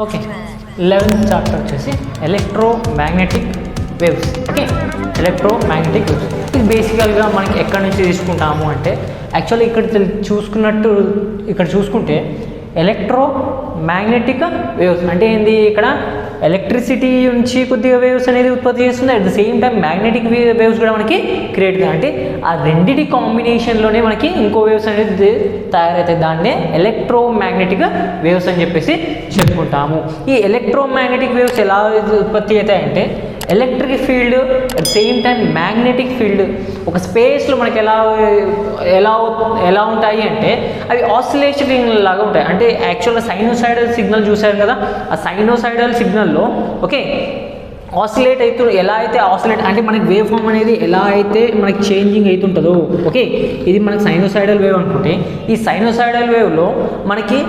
Okay 11th chapter వచ్చేసి electromagnetic waves. Okay, electromagnetic waves ఇది బేసికల్గా మనకి ఎక్కడి నుంచి తీసుకుంటాము అంటే యాక్చువల్లీ ఇక్కడ చూసుకుంటే ఎలక్ట్రోమాగ్నెటిక్ వేవ్స్ అంటే ఏంది, ఇక్కడ ఎలక్ట్రిసిటీ నుంచి కొద్దిగా వేవ్స్ అనేది ఉత్పత్తి చేస్తుంది. At the same time magnetic waves కూడా మనకి క్రియేట్ అంటే ఆ రెండిటి కాంబినేషన్లోనే మనకి ఇంకో వేవ్స్ అనేది తయారవుతాయి. దాన్నే ఎలక్ట్రోమాగ్నెటిక్ వేవ్స్ అని చెప్పేసి చెప్పుకుంటాము. ఈ ఎలక్ట్రోమాగ్నెటిక్ వేవ్స్ ఎలా ఉత్పత్తి అవుతాయంటే electric field at same time magnetic field ఒక స్పేస్లో మనకి ఎలా ఉంటాయి అంటే అవి ఆసిలేషన్ లాగా ఉంటాయి. అంటే యాక్చువల్గా సైనోసైడల్ సిగ్నల్ చూసారు కదా, ఆ సైనోసైడల్ సిగ్నల్లో ఓకే ఆసిలేట్ ఎలా అయితే ఆసిలేట్ అంటే మనకి వేవ్ ఫామ్ అనేది ఎలా అయితే మనకి చేంజింగ్ అవుతుంటుందో ఓకే, ఇది మనకి సైనోసైడల్ వేవ్ అనుకుంటే ఈ సైనోసైడల్ వేవ్లో మనకి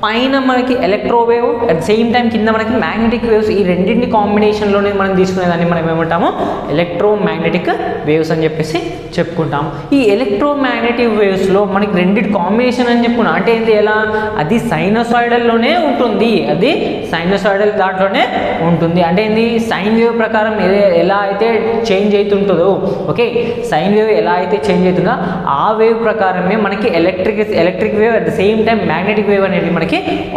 పైన మనకి electro wave at same time కింద మనకి మ్యాగ్నెటిక్ వేవ్స్ ఈ రెండింటి కాంబినేషన్లోనే మనం తీసుకునేదాన్ని మనం ఏమంటాము ఎలక్ట్రోమాగ్నెటిక్ వేవ్స్ అని చెప్పేసి చెప్పుకుంటాము. ఈ ఎలక్ట్రోమాగ్నెటిక్ వేవ్స్లో మనకి రెండింటి కాంబినేషన్ అని చెప్పుకున్నాం. అంటే ఏంటి, ఎలా అది సైనోసాయిడల్లోనే ఉంటుంది, అది సైనోసాయిడల్ దాంట్లోనే ఉంటుంది. అంటే ఏంటి, సైన్ వేవ్ ప్రకారం ఎలా అయితే చేంజ్ అవుతుంటుందో ఓకే, సైన్ వేవ్ ఎలా అయితే చేంజ్ అవుతుందో ఆ వేవ్ ప్రకారమే మనకి electric wave at the same time magnetic wave అనేది మనకి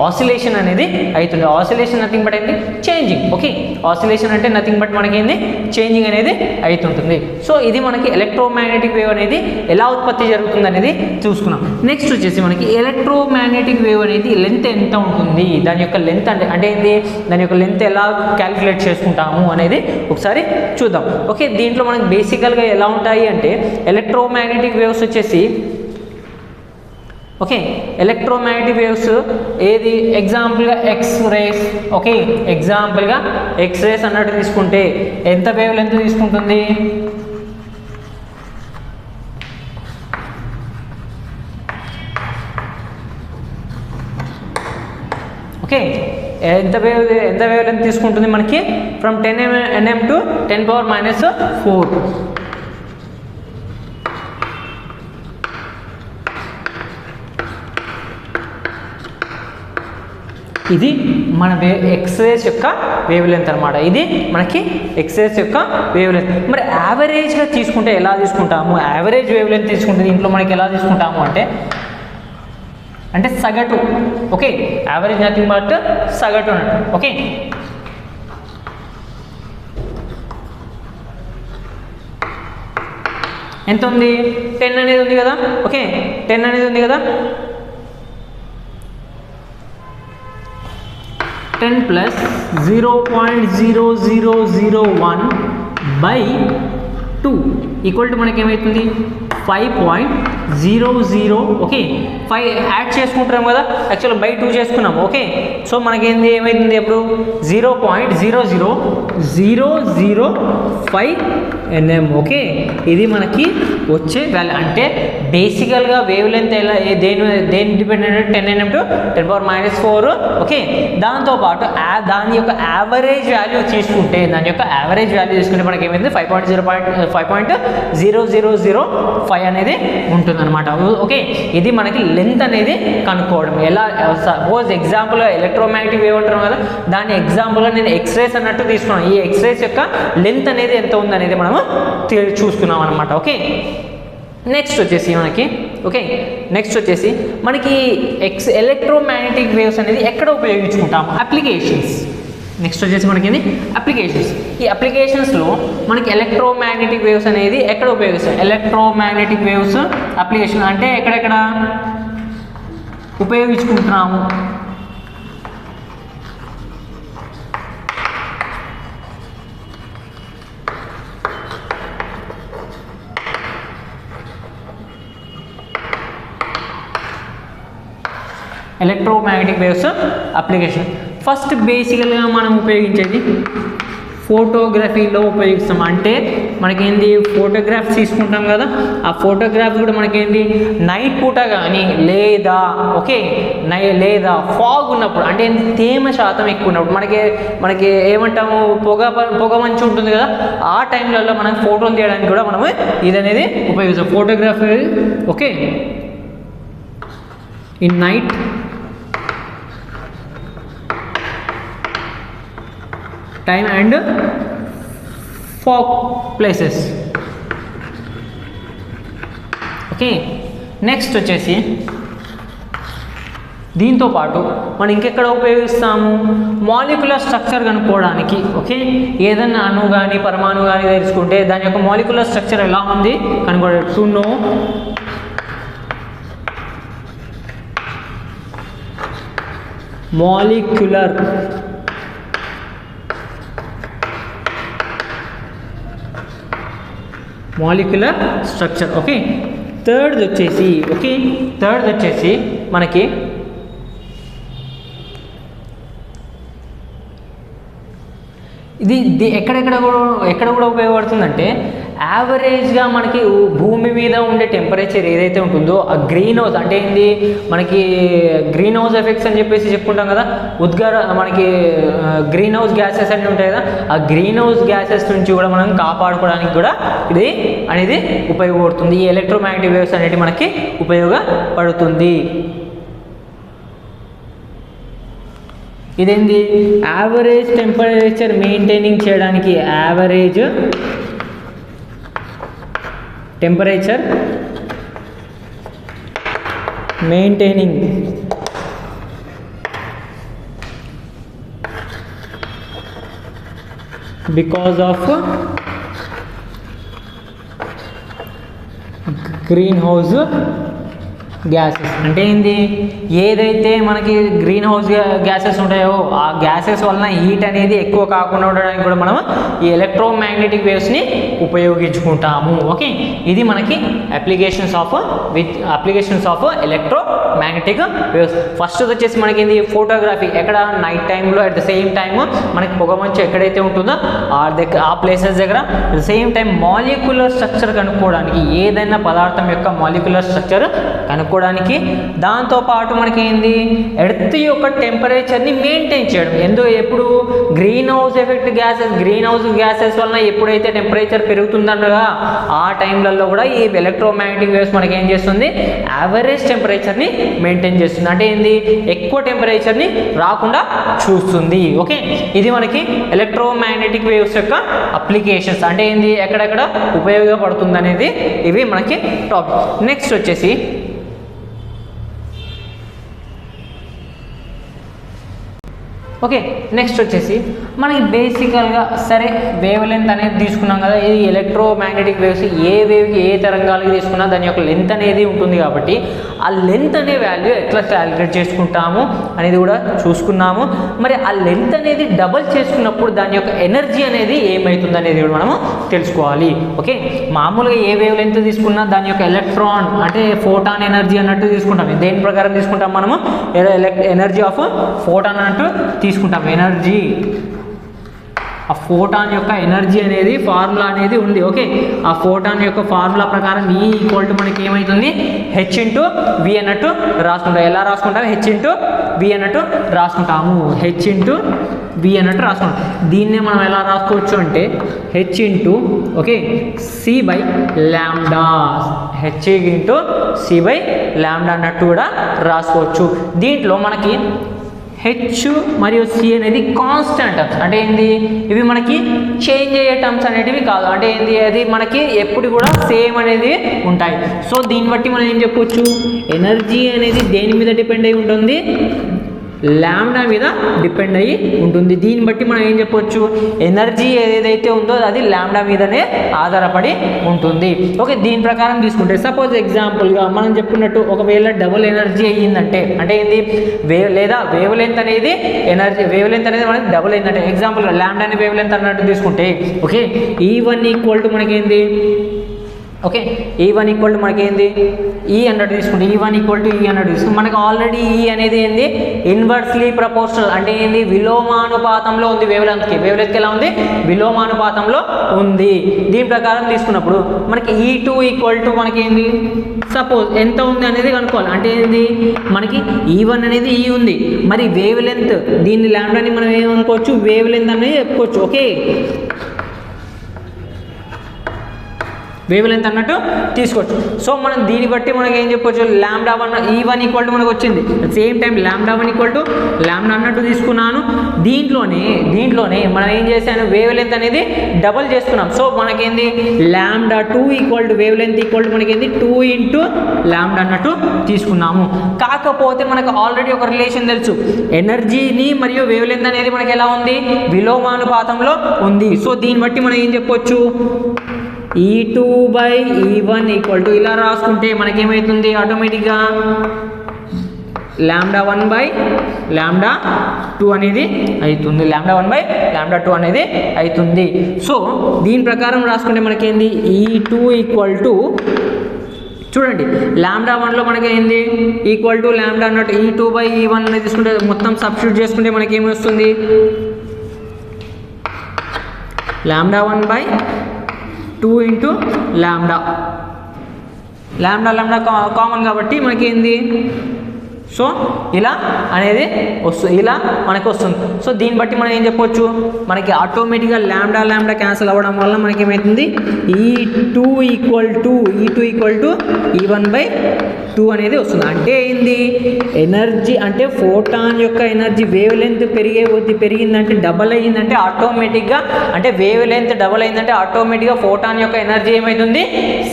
ఆసిలేషన్ అనేది అవుతుంది. ఆసిలేషన్ నథింగ్ బట్ ఏంటి, చేంజింగ్. ఓకే, ఆసిలేషన్ అంటే నథింగ్ బట్ మనకి ఏంది, చేంజింగ్ అనేది అవుతుంటుంది. సో ఇది మనకి ఎలక్ట్రోమాగ్నెటిక్ వేవ్ అనేది ఎలా ఉత్పత్తి జరుగుతుంది అనేది చూసుకున్నాం. నెక్స్ట్ వచ్చేసి మనకి ఎలక్ట్రోమాగ్నెటిక్ వేవ్ అనేది లెంత్ ఎంత ఉంటుంది, దాని యొక్క లెంత్ అంటే ఏంది, దాని యొక్క లెంత్ ఎలా క్యాలిక్యులేట్ చేసుకుంటాము అనేది ఒకసారి చూద్దాం. ఓకే, దీంట్లో మనకి బేసికల్గా ఎలా ఉంటాయి అంటే ఎలక్ట్రోమాగ్నెటిక్ వేవ్స్ వచ్చేసి ఓకే, ఎలక్ట్రోమాగ్నెటిక్ వేవ్స్ ఏది ఎగ్జాంపుల్గా ఎక్స్ రేస్. ఓకే, ఎగ్జాంపుల్గా ఎక్స్ రేస్ అన్నట్టు తీసుకుంటే ఎంత వేవ్ లెంత్ తీసుకుంటుంది, ఓకే ఎంత వేవ్ లెంత్ తీసుకుంటుంది మనకి ఫ్రమ్ 10 nm టు 10⁻⁴. ఇది మన ఎక్స్రేస్ యొక్క వేవ్ లెంత్ అనమాట. ఇది మనకి ఎక్స్రేస్ యొక్క వేవ్ లెంత్. మరి యావరేజ్గా తీసుకుంటే ఎలా తీసుకుంటాము, యావరేజ్ వేవ్ లెంత్ తీసుకుంటే దీంట్లో మనకి ఎలా తీసుకుంటాము అంటే సగటు. ఓకే, యావరేజ్ నథింగ్ బట్ సగటు అన్నట్టు. ఓకే, ఎంత ఉంది, 10 అనేది ఉంది కదా. ఓకే, 10 అనేది ఉంది కదా, 10 + 0.0001/2 ఈక్వల్ టు మనకి ఏమవుతుంది 5.00. ఓకే, 5 యాడ్ చేసుకుంటున్నాం కదా, యాక్చువల్గా బై 2 చేసుకున్నాం. ఓకే, సో మనకేంది ఏమవుతుంది అప్పుడు 0.00005 nm. ఓకే, ఇది మనకి వచ్చే వాల్యూ. అంటే బేసికల్గా వేవ్ లెంత్ ఎలా దేని డిపెండెంట్ 10 nm టు 10⁻⁴. ఓకే, దాంతోపాటు దాని యొక్క యావరేజ్ వాల్యూ తీసుకుంటే మనకి ఏమైంది 5.005 అనేది ఉంటుంది అనమాట. ఓకే, ఇది మనకి లెంత్ అనేది కనుక్కోవడం. ఎలా సపోజ్ ఎగ్జాంపుల్ ఎలక్ట్రోమాగ్నెటిక్ వేవ్ అంటున్నాం కదా, దాని ఎగ్జాంపుల్గా నేను ఎక్స్రేస్ అన్నట్టు తీసుకున్నాను. ఈ ఎక్స్రేస్ యొక్క లెంత్ అనేది ఎంత ఉంది అనేది మనము చూసుకున్నాం అనమాట. ఓకే, నెక్స్ట్ వచ్చేసి మనకి ఎలక్ట్రోమాగ్నెటిక్ వేవ్స్ అనేది ఎక్కడ ఉపయోగించుకుంటాము, అప్లికేషన్స్. నెక్స్ట్ వచ్చేసి మనకి అప్లికేషన్స్. ఈ అప్లికేషన్స్లో మనకి ఎలక్ట్రోమాగ్నెటిక్ వేవ్స్ అనేది ఎక్కడ ఉపయోగిస్తాం, ఎలక్ట్రోమాగ్నెటిక్ వేవ్స్ అప్లికేషన్ అంటే ఎక్కడెక్కడ ఉపయోగించుకుంటున్నాము. ఎలక్ట్రోమాగ్నెటిక్ వేవ్స్ అప్లికేషన్ ఫస్ట్ బేసికల్గా మనం ఉపయోగించేది ఫోటోగ్రఫీలో ఉపయోగిస్తాం. అంటే మనకేంది ఫోటోగ్రాఫ్స్ తీసుకుంటాం కదా, ఆ ఫోటోగ్రాఫ్స్ కూడా మనకేంది నైట్ పూట కానీ లేదా లేదా ఫాగ్ ఉన్నప్పుడు, అంటే తేమ శాతం ఎక్కువ ఉన్నప్పుడు మనకి ఏమంటాము పొగ మంచు ఉంటుంది కదా, ఆ టైంలలో మనం ఫోటోలు తీయడానికి కూడా మనము ఇది అనేది ఉపయోగిస్తాం photography. Okay, in night time and fog places. Okay, next వచ్చేసి దీంతో పాటు మనం ఇంకెక్కడ ఉపయోగిస్తాము, మాలిక్యులర్ స్ట్రక్చర్ కనుక్కోవడానికి. ఓకే, ఏదైనా అణువు కానీ పరమాణువు కానీ తెలుసుకుంటే దాని యొక్క మాలిక్యులర్ స్ట్రక్చర్ ఎలా ఉంది కనుక్కోవడానికి. To know molecular structure. Okay, third వచ్చేసి మనకి ఇది ఎక్కడ కూడా ఉపయోగపడుతుందంటే, యావరేజ్గా మనకి భూమి మీద ఉండే టెంపరేచర్ ఏదైతే ఉంటుందో ఆ గ్రీన్ హౌస్ అంటే ఏంది, మనకి గ్రీన్ హౌస్ ఎఫెక్ట్స్ అని చెప్పేసి చెప్పుకుంటాం కదా, మనకి గ్రీన్ హౌస్ గ్యాసెస్ అన్నీ ఉంటాయి కదా, ఆ గ్రీన్ హౌస్ గ్యాసెస్ నుంచి కూడా మనం కాపాడుకోవడానికి కూడా ఇది అనేది ఉపయోగపడుతుంది. ఈ ఎలక్ట్రోమాగ్నెటిక్ వేవ్స్ అనేది మనకి ఉపయోగపడుతుంది. ఇదేంది, యావరేజ్ టెంపరేచర్ మెయింటైనింగ్ చేయడానికి, average temperature maintaining because of green house gases. అంటే ఏంది, ఏదైతే మనకి గ్రీన్ హౌస్ గ్యాసెస్ ఉంటాయో ఆ గ్యాసెస్ వలన హీట్ అనేది ఎక్కువ కాకుండా ఉండడానికి కూడా మనం ఈ ఎలక్ట్రోమాగ్నెటిక్ వేవ్స్ని ఉపయోగించుకుంటాము. ఓకే, ఇది మనకి applications of electromagnetic waves. First వచ్చేసి మనకి ఏంది, ఫోటోగ్రఫీ. ఎక్కడ, నైట్ టైంలో అట్ ద సేమ్ టైమ్ మనకి పొగమంచు ఎక్కడైతే ఉంటుందో ఆ ప్లేసెస్ దగ్గర at the same time molecular structure కనుక్కోవడానికి, ఏదైనా పదార్థం యొక్క మాలిక్యులర్ స్ట్రక్చర్ కనుక్కోవడానికి. దాంతోపాటు మనకి ఏంది, ఎర్త్ యొక్క టెంపరేచర్ని మెయింటైన్ చేయడం. ఎప్పుడు గ్రీన్ హౌస్ గ్యాసెస్ వలన ఎప్పుడైతే టెంపరేచర్ పెరుగుతుందనగా ఆ టైంలలో కూడా ఈ ఎలక్ట్రోమాగ్నెటిక్ వేవ్స్ మనకి ఏం చేస్తుంది, యావరేజ్ టెంపరేచర్ని మెయింటైన్ చేస్తుంది. అంటే ఏంది, ఎక్కువ టెంపరేచర్ని రాకుండా చూస్తుంది. ఓకే, ఇది మనకి ఎలక్ట్రోమాగ్నెటిక్ వేవ్స్ యొక్క అప్లికేషన్స్. అంటే ఏంది, ఎక్కడెక్కడ ఉపయోగపడుతుంది అనేది ఇవి మనకి టాపిక్. నెక్స్ట్ వచ్చేసి ఓకే, నెక్స్ట్ వచ్చేసి మనకి బేసికల్గా సరే వేవ్ లెంత్ అనేది తీసుకున్నాం కదా, ఇది ఎలక్ట్రోమాగ్నెటిక్ వేవ్స్ ఏ వేవ్కి ఏ తరంగాలకి తీసుకున్నా దాని యొక్క లెంత్ అనేది ఉంటుంది. కాబట్టి ఆ లెంత్ అనే వాల్యూ ఎట్లా క్యాలిక్యులేట్ చేసుకుంటాము అనేది కూడా చూసుకున్నాము. మరి ఆ లెంత్ అనేది డబల్ చేసుకున్నప్పుడు దాని యొక్క ఎనర్జీ అనేది ఏమవుతుంది అనేది కూడా మనము తెలుసుకోవాలి. ఓకే, మామూలుగా ఏ వేవ్ లెంత్ తీసుకున్నా దాని యొక్క ఎలక్ట్రాన్ అంటే ఫోటాన్ ఎనర్జీ అన్నట్టు తీసుకుంటాం. దేని ప్రకారం తీసుకుంటాం మనము, ఎనర్జీ ఆఫ్ ఫోటాన్ అన్నట్టు తీసుకుంటాం. ఎనర్జీ ఆ ఫోటాన్ యొక్క ఎనర్జీ అనేది ఫార్ములా అనేది ఉంది. ఓకే, ఆ ఫోటాన్ యొక్క ఫార్ములా ప్రకారం E = మనకి ఏమవుతుంది, h/v అన్నట్టు రాసుకుంటాం. ఎలా రాసుకుంటాం, h/v అన్నట్టు రాసుకుంటాము. h/v అన్నట్టు రాసుకుంటాం. దీన్నే మనం ఎలా రాసుకోవచ్చు అంటే ఓకే c/λ, h/c/λ అన్నట్టు కూడా రాసుకోవచ్చు. దీంట్లో మనకి హెచ్ మరియు సి అనేది కాన్స్టెంట్ టర్మ్స్. అంటే ఏంది, ఇవి మనకి చేంజ్ అయ్యే టర్మ్స్ అనేటివి కాదు. అంటే ఏంది, అది మనకి ఎప్పుడు కూడా సేమ్ అనేది ఉంటాయి. సో దీన్ని బట్టి మనం ఏం చెప్పొచ్చు, ఎనర్జీ అనేది దేని మీద డిపెండ్ అయి ఉంటుంది, లాంబ్డా మీద డిపెండ్ అయ్యి ఉంటుంది. దీన్ని బట్టి మనం ఏం చెప్పొచ్చు, ఎనర్జీ ఏదైతే ఉందో అది లాంబ్డా మీదనే ఆధారపడి ఉంటుంది. ఓకే, దీని ప్రకారం తీసుకుంటే సపోజ్ ఎగ్జాంపుల్గా మనం చెప్పుకున్నట్టు ఒకవేళ డబుల్ ఎనర్జీ అయ్యిందంటే అంటే ఏంది, వేవ్ లెంత్ అనేది మనకి డబుల్ అయిందంటే ఎగ్జాంపుల్గా లాంబ్డాని వేవ్ లెంత్ అన్నట్టు తీసుకుంటే ఓకే E1 = మనకేంది, ఓకే E1 = మనకేంది E అన్నట్టు తీసుకుంటే E1 = E అన్నట్టు తీసుకుంటే మనకి ఆల్రెడీ E అనేది ఏంది, ఇన్వర్స్లీ ప్రపోర్షనల్. అంటే ఏంది, విలోమానుపాతంలో ఉంది. వేవ్ లెంత్కి ఎలా ఉంది, విలోమానుపాతంలో ఉంది. దీని ప్రకారం తీసుకున్నప్పుడు మనకి E2 = మనకేంది, సపోజ్ ఎంత ఉంది అనేది కనుక్కోవాలి. అంటే ఏంది, మనకి E1 అనేది E ఉంది, మరి వేవ్ లెంత్ దీన్ని లాంబ్డాని మనం ఏమనుకోవచ్చు, వేవ్ లెంత్ అనేది చెప్పుకోవచ్చు. ఓకే, వేవ్ లెంత్ అన్నట్టు తీసుకోవచ్చు. సో మనం దీన్ని బట్టి మనకి ఏం చెప్పొచ్చు, λ1 E1 ఈక్వల్ టు మనకు వచ్చింది. సేమ్ టైం λ1 ఈక్వల్ టు λ అన్నట్టు తీసుకున్నాను. దీంట్లోనే మనం ఏం చేశాను, వేవ్ లెంత్ అనేది డబల్ చేసుకున్నాం. సో మనకేంది λ2 equal to wave length equal to మనకేంది 2 ఇంటూ λ అన్నట్టు తీసుకున్నాము. కాకపోతే మనకు ఆల్రెడీ ఒక రిలేషన్ తెలుసు, ఎనర్జీని మరియు వేవ్ లెంత్ అనేది మనకి ఎలా ఉంది, విలోమానుపాతంలో ఉంది. సో దీన్ని బట్టి మనం ఏం చెప్పొచ్చు, E2/E1 ఈక్వల్ టు ఇలా రాసుకుంటే మనకేమవుతుంది, ఆటోమేటిక్గా λ1/λ2 అనేది అవుతుంది. λ1/λ2 అనేది అవుతుంది. సో దీని ప్రకారం రాసుకుంటే మనకేంది, E2 ఈక్వల్ టు చూడండి λ1లో మనకి ఏంది ఈక్వల్ టు λ అన్నట్టు E2/E1 అనేది తీసుకుంటే మొత్తం సబ్స్టిట్యూట్ చేసుకుంటే మనకి ఏమి వస్తుంది, λ1/2 ఇంటూ λ కామన్ కాబట్టి మనకి ఏంది, సో ఇలా అనేది వస్తుంది, ఇలా మనకి వస్తుంది. సో దీన్ని బట్టి మనం ఏం చెప్పొచ్చు, మనకి ఆటోమేటిక్గా λ క్యాన్సిల్ అవ్వడం వల్ల మనకి ఏమవుతుంది, E2 ఈక్వల్ టు E1/2 అనేది వస్తుంది. అంటే ఏంది, ఎనర్జీ అంటే ఫోటాన్ యొక్క ఎనర్జీ వేవ్ లెంత్ పెరిగిందంటే డబల్ అయ్యిందంటే ఆటోమేటిక్గా, అంటే వేవ్ లెంత్ డబల్ అయిందంటే ఆటోమేటిక్గా ఫోటాన్ యొక్క ఎనర్జీ ఏమవుతుంది,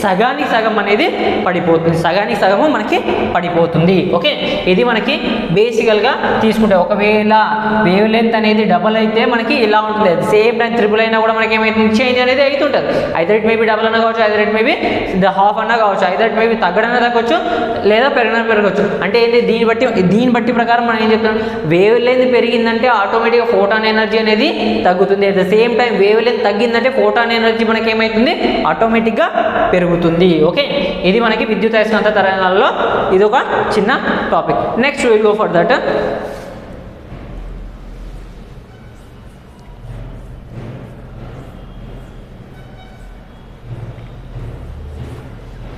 సగానికి సగం అనేది పడిపోతుంది, సగానికి సగము మనకి పడిపోతుంది. ఓకే, ఇది మనకి బేసికల్గా తీసుకుంటే ఒకవేళ వేవ్ లెంత్ అనేది డబల్ అయితే మనకి ఇలా ఉంటుంది. సేమ్ టైం ట్రిపుల్ అయినా కూడా మనకి ఏమైతుంది, చేంజ్ అనేది అవుతుంటుంది. ఐదర్ ఇట్ మేబీ డబల్ అన్నా కావచ్చు, ఐదర్ ఇట్ మేబీ హాఫ్ అన్నా కావచ్చు, ఐదర్ ఇట్ మేబీ తగ్గడన్నా తగ్గవచ్చు, లేదా పెరగవచ్చు. అంటే ఏంటి, దీన్ని బట్టి ప్రకారం మనం ఏం చెప్తాం, వేవ్ లెంత్ పెరిగిందంటే ఆటోమేటిక్గా ఫోటాన్ ఎనర్జీ అనేది తగ్గుతుంది. At the same time wavelength తగ్గిందంటే ఫోటాన్ ఎనర్జీ మనకి ఏమవుతుంది, ఆటోమేటిక్గా పెరుగుతుంది. ఓకే, ఇది మనకి విద్యుత్ అయస్కాంత తరంగాల్లో ఇది ఒక చిన్న topic. Next we will go for that.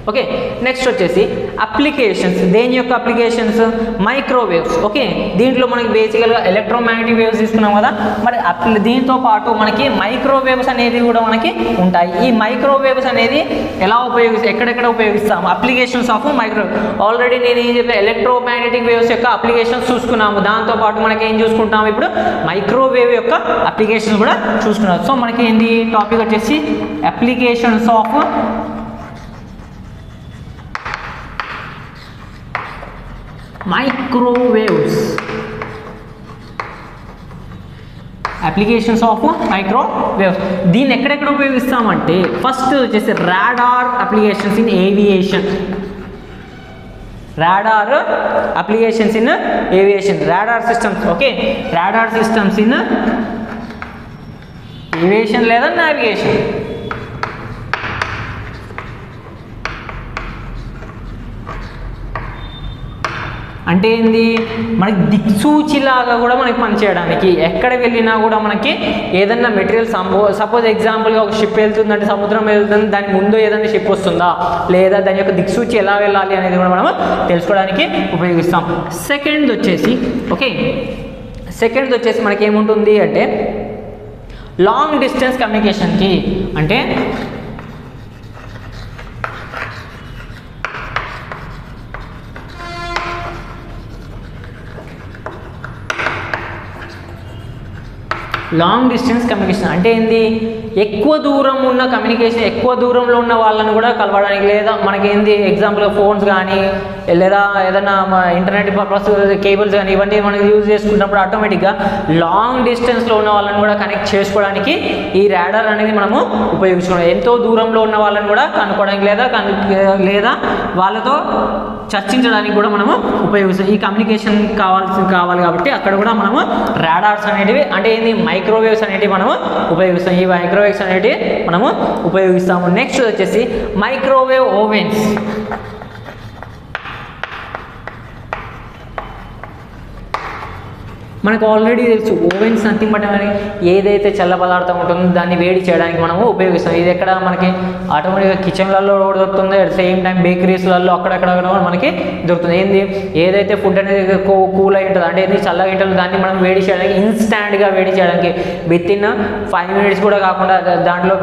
Okay, next వచ్చేసి అప్లికేషన్స్. దేని యొక్క అప్లికేషన్స్, మైక్రోవేవ్స్. ఓకే, దీంట్లో మనకి బేసికల్గా ఎలక్ట్రోమాగ్నెటిక్ వేవ్స్ తీసుకున్నాం కదా, మరి దీంతో పాటు మనకి మైక్రోవేవ్స్ అనేది కూడా మనకి ఉంటాయి. ఈ మైక్రోవేవ్స్ అనేది ఎలా ఎక్కడెక్కడ ఉపయోగిస్తాము, అప్లికేషన్స్ ఆఫ్ మైక్రోవేవ్. ఆల్రెడీ నేను ఏం చెప్పాను, ఎలక్ట్రోమాగ్నెటిక్ వేవ్స్ యొక్క అప్లికేషన్స్ చూసుకున్నాము. దాంతోపాటు మనకి ఏం చూసుకుంటాము, ఇప్పుడు మైక్రోవేవ్ యొక్క అప్లికేషన్స్ కూడా చూసుకున్నాము. సో మనకి ఏంది టాపిక్ వచ్చేసి applications of microwaves. Applications of microwaves. దీన్ని ఎక్కడెక్కడ ఉపయోగిస్తామంటే ఫస్ట్ వచ్చేసి radar applications in aviation. Radar applications in aviation, radar systems. Okay, radar systems in aviation లేదా నావిగేషన్. అంటే ఏంది, మనకి దిక్సూచిలాగా కూడా మనకి పనిచేయడానికి, ఎక్కడ వెళ్ళినా కూడా మనకి ఏదన్నా మెటీరియల్ సపోజ్ ఎగ్జాంపుల్గా ఒక షిప్ వెళ్తుందంటే, సముద్రం వెళ్తుంది, దాని ముందు ఏదైనా షిప్ వస్తుందా లేదా, దాని యొక్క దిక్సూచి ఎలా వెళ్ళాలి అనేది కూడా మనం తెలుసుకోవడానికి ఉపయోగిస్తాం. సెకండ్ వచ్చేసి మనకి ఏముంటుంది అంటే లాంగ్ డిస్టెన్స్ కమ్యూనికేషన్కి. అంటే లాంగ్ డిస్టెన్స్ కమ్యూనికేషన్ అంటే ఏంది, ఎక్కువ దూరం ఉన్న కమ్యూనికేషన్, ఎక్కువ దూరంలో ఉన్న వాళ్ళని కూడా కలవడానికి, లేదా మనకేంది ఎగ్జాంపుల్గా ఫోన్స్ కానీ లేదా ఏదైనా ఇంటర్నెట్ పర్పస్ కేబుల్స్ కానీ ఇవన్నీ మనకి యూజ్ చేసుకున్నప్పుడు ఆటోమేటిక్గా లాంగ్ డిస్టెన్స్లో ఉన్న వాళ్ళని కూడా కనెక్ట్ చేసుకోవడానికి ఈ రాడార్ అనేది మనము ఉపయోగించుకున్నాం. ఎంతో దూరంలో ఉన్న వాళ్ళని కూడా కనుక్కోవడానికి లేదా వాళ్ళతో చర్చించడానికి కూడా మనము ఉపయోగిస్తాం. ఈ కమ్యూనికేషన్ కావాలి కాబట్టి అక్కడ కూడా మనము రాడార్స్ అనేటివి, అంటే ఏంది మైక్రోవేవ్స్ అనేటివి మనము ఉపయోగిస్తాం. ఈ మైక్రోవేవ్స్ అనేటివి మనము ఉపయోగిస్తాము. నెక్స్ట్ వచ్చేసి మైక్రోవేవ్ ఓవెన్స్. మనకు ఆల్రెడీ తెలుసు ఓవెన్స్ నథింగ్ బట్ ఏదైతే చల్ల పదార్థం ఉంటుందో దాన్ని వేడి చేయడానికి మనము ఉపయోగిస్తాం. ఇది ఎక్కడ మనకి ఆటోమేటిక్గా కిచెన్లలో దొరుకుతుంది, అట్ సేమ్ టైం బేకరీస్లలో అక్కడక్కడ మనకి దొరుకుతుంది. ఏంది ఏదైతే ఫుడ్ అనేది కూల్ అయి ఉంటుంది అంటే ఏంది చల్లగా ఉంటుంది దాన్ని మనం వేడి చేయడానికి ఇన్స్టాంట్గా వేడి చేయడానికి విత్ ఇన్ 5 minutes కూడా కాకుండా దాంట్లో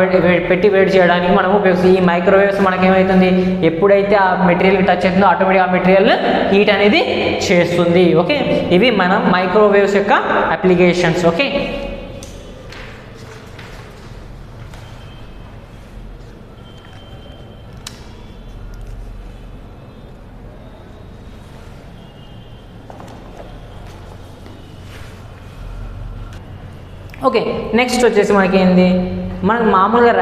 పెట్టి వేడి చేయడానికి మనం ఉపయోగిస్తాం. ఈ మైక్రోవేవ్స్ మనకేమవుతుంది ఎప్పుడైతే ఆ మెటీరియల్కి టచ్ అవుతుందో ఆటోమేటిక్గా ఆ మెటీరియల్ హీట్ అనేది చేస్తుంది. ఓకే, ఇవి మనం మైక్రోవేవ్స్ యొక్క అప్లికేషన్స్. ఓకే, ఓకే నెక్స్ట్ వచ్చేసి మనకి ఏంది మనకు మామూలుగా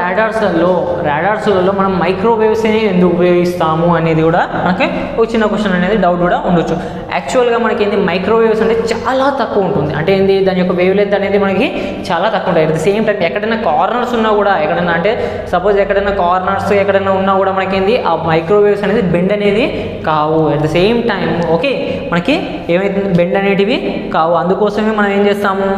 రాడార్స్లలో మనం మైక్రోవేవ్స్ని ఎందుకు ఉపయోగిస్తాము అనేది కూడా మనకి ఒక చిన్న క్వశ్చన్ అనేది డౌట్ కూడా ఉండొచ్చు. యాక్చువల్గా మనకి ఏంది మైక్రోవేవ్స్ అంటే చాలా తక్కువ ఉంటుంది, అంటే ఏంది దాని యొక్క వేవ్ లెంత్ అనేది మనకి చాలా తక్కువ ఉంటుంది. అట్ ద సేమ్ టైం ఎక్కడైనా కార్నర్స్ ఉన్నా కూడా ఎక్కడైనా అంటే సపోజ్ ఎక్కడైనా కార్నర్స్ ఎక్కడైనా ఉన్నా కూడా మనకి ఏంది ఆ మైక్రోవేవ్స్ అనేది బెండ్ అనేది కావు. At the same time okay మనకి ఏమవుతుంది బెండ్ అనేటివి కావు. అందుకోసమే మనం ఏం చేస్తాము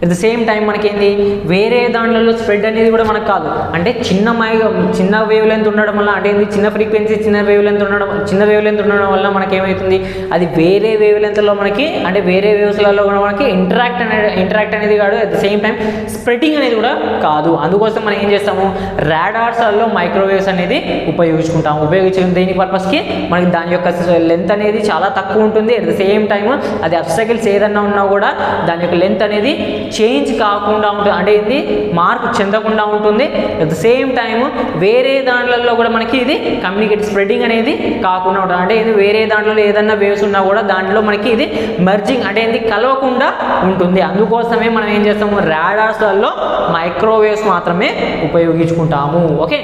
అట్ ద సేమ్ టైం మనకేంది వేరే దాంట్లో స్ప్రెడ్ అనేది కూడా మనకు కాదు, అంటే చిన్న వేవ్ లెంత్ ఉండడం వల్ల అంటే ఏంది చిన్న ఫ్రీక్వెన్సీ చిన్న వేవ్ లెంత్ ఉండడం వల్ల మనకి ఏమవుతుంది అది వేరే వేవ్ లెంత్లో మనకి అంటే వేరే వేవ్స్లలో కూడా మనకి ఇంటరాక్ట్ అనేది కాదు. At the same time spreading అనేది కూడా కాదు. అందుకోసం మనం ఏం చేస్తాము రాడార్స్లలో మైక్రోవేవ్స్ అనేది ఉపయోగించే దేని పర్పస్కి మనకి దాని యొక్క లెంత్ అనేది చాలా తక్కువ ఉంటుంది. అట్ ద సేమ్ టైం అది అబ్స్టాకిల్స్ ఏదన్నా ఉన్నా కూడా దాని యొక్క లెంత్ అనేది చేంజ్ కాకుండా ఉంటుంది, అంటే ఇది మార్పు చెందకుండా ఉంటుంది. అట్ ద సేమ్ టైం వేరే దాంట్లో కూడా మనకి ఇది స్ప్రెడ్డింగ్ అనేది కాకుండా ఉంటుంది, అంటే ఇది వేరే దాంట్లో ఏదన్నా వేవ్స్ ఉన్నా కూడా దాంట్లో మనకి ఇది మర్జింగ్ అంటే ఇది కలవకుండా ఉంటుంది. అందుకోసమే మనం ఏం చేస్తాము రాడార్స్లలో మైక్రోవేవ్స్ మాత్రమే ఉపయోగించుకుంటాము. ఓకే.